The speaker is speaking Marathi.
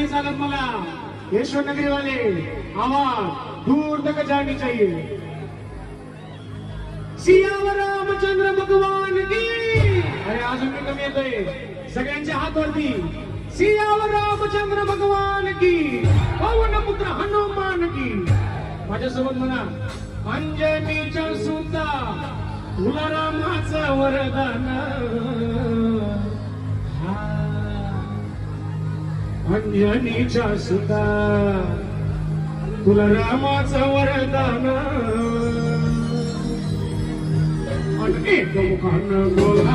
नहीं चालत मला, यशवंत नगरी वाले आवाज दूर तक जानी चाहिए। सियावर रामचंद्र भगवान की। अरे अजून मी कमी येतोय, सगळ्यांचे हात वरती। सियावर रामचंद्र भगवान की, पवन पुत्र हनुमान की। माझ्यासोबत म्हणा, अंजनीच्या सुता तुला रामाचं वरदान। अंजनीच्या सुता तुला रामाचं वरदान। एक मुखानं बोल